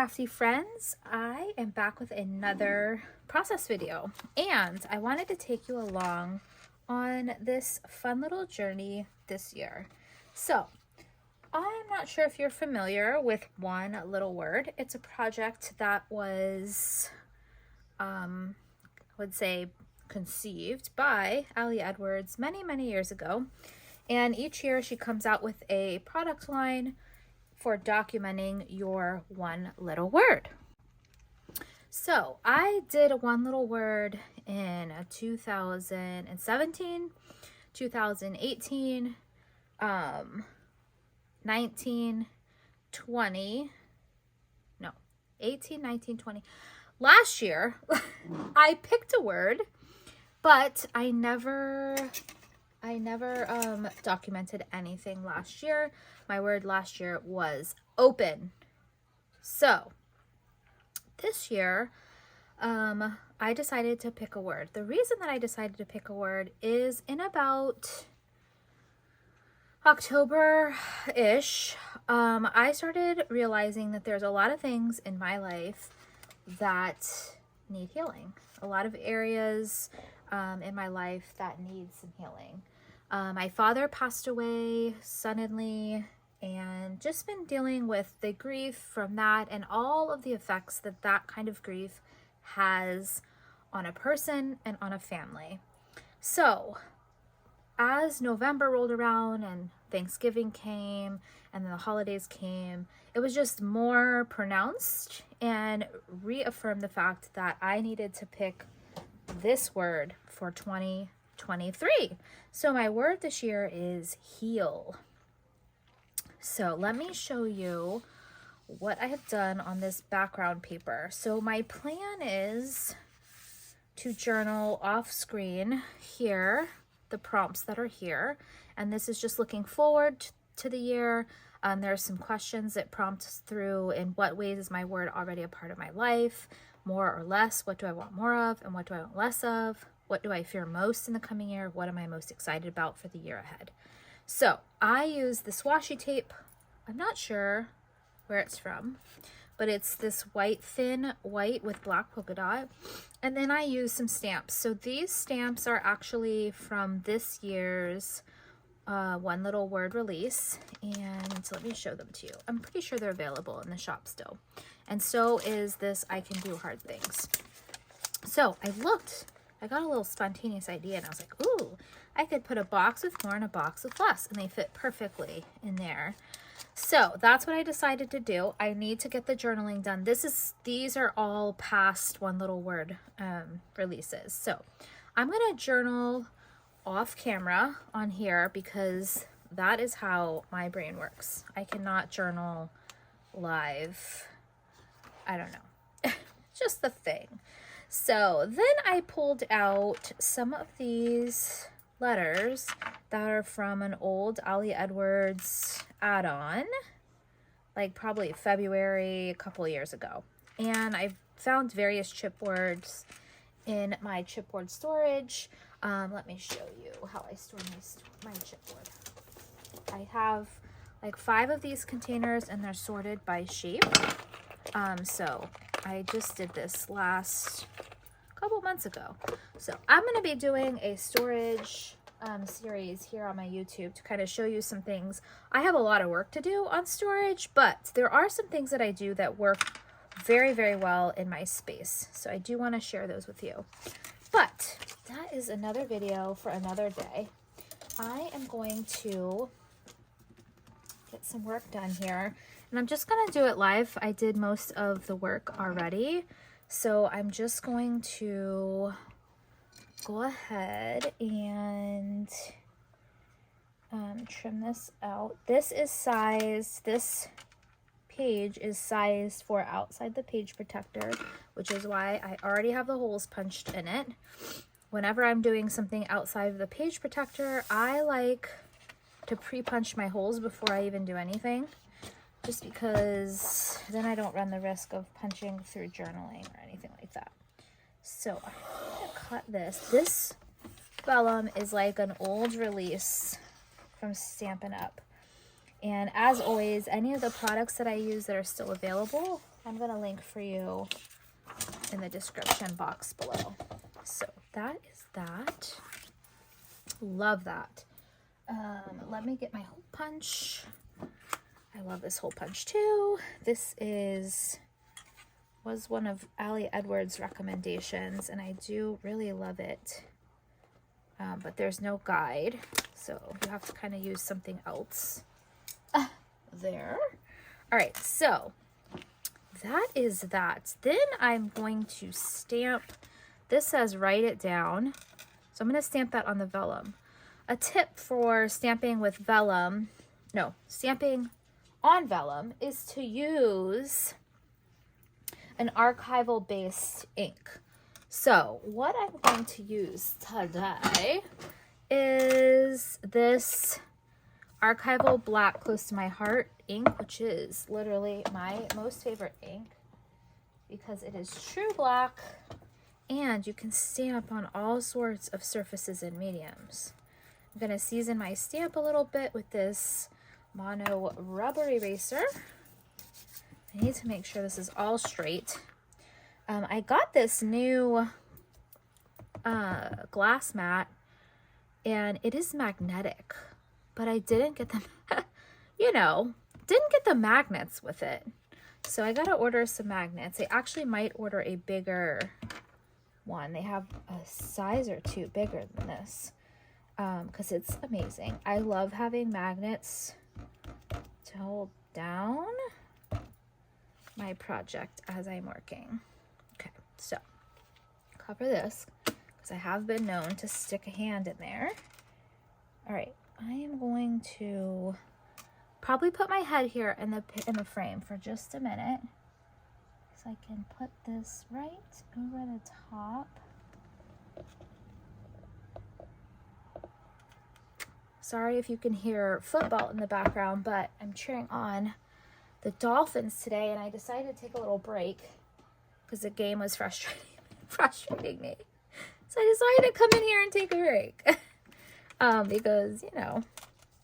crafty friends, I am back with another process video, and I wanted to take you along on this fun little journey this year. So I'm not sure if you're familiar with One Little Word. It's a project that was I would say conceived by Ali Edwards many years ago, and each year she comes out with a product line for documenting your one little word. So I did a one little word in 2017, 2018, 19, 20, no, 18, 19, 20. Last year, I picked a word, but I never documented anything last year. My word last year was open. So this year, I decided to pick a word. The reason that I decided to pick a word is in about October-ish, I started realizing that there's a lot of things in my life that need healing. A lot of areas in my life that need some healing. My father passed away suddenly, and just been dealing with the grief from that and all of the effects that that kind of grief has on a person and on a family. So as November rolled around and Thanksgiving came and then the holidays came, it was just more pronounced and reaffirmed the fact that I needed to pick this word for 2023. So my word this year is heal. So let me show you what I have done on this background paper. So my plan is to journal off screen here, the prompts that are here. And this is just looking forward to the year. There are some questions that prompt us through: in what ways is my word already a part of my life? More or less? What do I want more of? And what do I want less of? What do I fear most in the coming year? What am I most excited about for the year ahead? So I use this washi tape. I'm not sure where it's from, but it's this white, thin white with black polka dot. And then I use some stamps. So these stamps are actually from this year's One Little Word release. And let me show them to you. I'm pretty sure they're available in the shop still. And so is this I Can Do Hard Things. So I got a little spontaneous idea, and I was like, ooh, I could put a box with more and a box with less, and they fit perfectly in there. So that's what I decided to do. I need to get the journaling done. These are all past One Little Word releases. So I'm going to journal off camera on here because that is how my brain works. I cannot journal live. I don't know. Just the thing. So then I pulled out some of these letters that are from an old Ali Edwards add-on, like probably February, a couple years ago. And I found various chipboards in my chipboard storage. Let me show you how I store my chipboard. I have like 5 of these containers, and they're sorted by shape. So I just did this last couple months ago. So I'm going to be doing a storage series here on my YouTube to kind of show you some things. I have a lot of work to do on storage, but there are some things that I do that work very well in my space. So I do want to share those with you. But that is another video for another day. I am going to get some work done here, and I'm just going to do it live. I did most of the work already, so I'm just going to go ahead and trim this out. This page is sized for outside the page protector, which is why I already have the holes punched in it. Whenever I'm doing something outside of the page protector, I like to pre-punch my holes before I even do anything, just because then I don't run the risk of punching through journaling or anything like that. So I'm going to cut this. This vellum is like an old release from Stampin' Up. And as always, any of the products that I use that are still available I'm going to link for you in the description box below. So that is that. Love that. Let me get my hole punch. I love this hole punch too. This was one of Allie Edwards' recommendations, and I do really love it. But there's no guide, so you have to kind of use something else. There. All right, so that is that. Then I'm going to stamp. This says write it down, so I'm going to stamp that on the vellum. A tip for stamping with vellum, no, stamping on vellum, is to use an archival based ink. So what I'm going to use today is this archival black close to my heart ink, which is literally my most favorite ink because it is true black and you can stamp on all sorts of surfaces and mediums. I'm going to season my stamp a little bit with this mono rubber eraser. I need to make sure this is all straight. I got this new glass mat and it is magnetic, but I didn't get them, didn't get the magnets with it. So I got to order some magnets. I actually might order a bigger one. They have a size or two bigger than this because it's amazing. I love having magnets to hold down my project as I'm working. Okay, so cover this because I have been known to stick a hand in there. All right, I am going to probably put my head here in the frame for just a minute so I can put this right over the top. Sorry if you can hear football in the background, but I'm cheering on the Dolphins today, and I decided to take a little break because the game was frustrating me. So I decided to come in here and take a break because,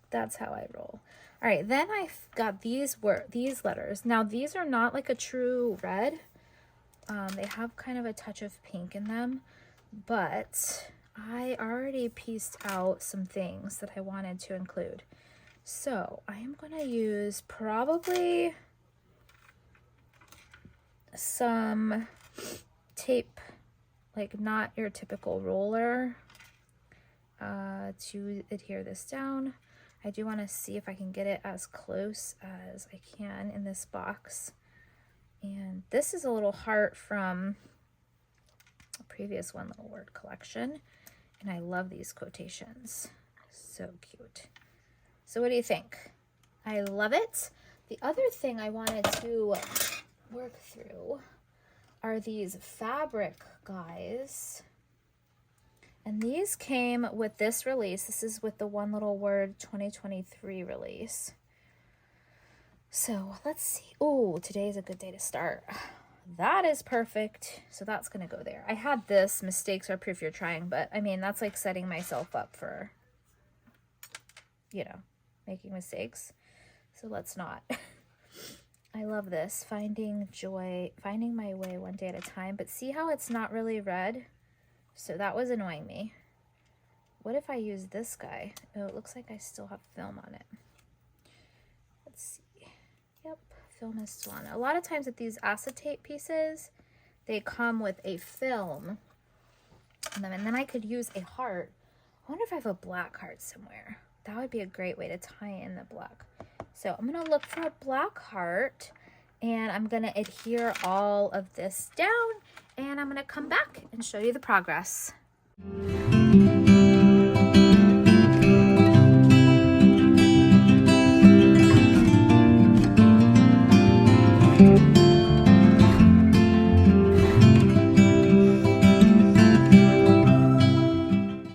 that's how I roll. All right, then I've got these letters. Now, these are not like a true red. They have kind of a touch of pink in them, but I already pieced out some things that I wanted to include. So I am going to use probably some tape, like not your typical roller, to adhere this down. I do want to see if I can get it as close as I can in this box. And this is a little heart from a previous one little word collection. And I love these quotations. So cute. So what do you think? I love it. The other thing I wanted to work through are these fabric guys. And these came with this release. This is with the One Little Word 2023 release. So let's see. Oh, today's a good day to start. That is perfect. So that's going to go there. I had this, mistakes are proof you're trying, but I mean, that's like setting myself up for, making mistakes. So let's not. I love this. Finding joy, finding my way one day at a time. But see how it's not really red? So that was annoying me. What if I use this guy? Oh, it looks like I still have film on it. Let's see. Yep, film is still on it. A lot of times with these acetate pieces, they come with a film on them. And then I could use a heart. I wonder if I have a black heart somewhere. That would be a great way to tie in the black. So I'm going to look for a black heart. And I'm going to adhere all of this down. And I'm going to come back and show you the progress.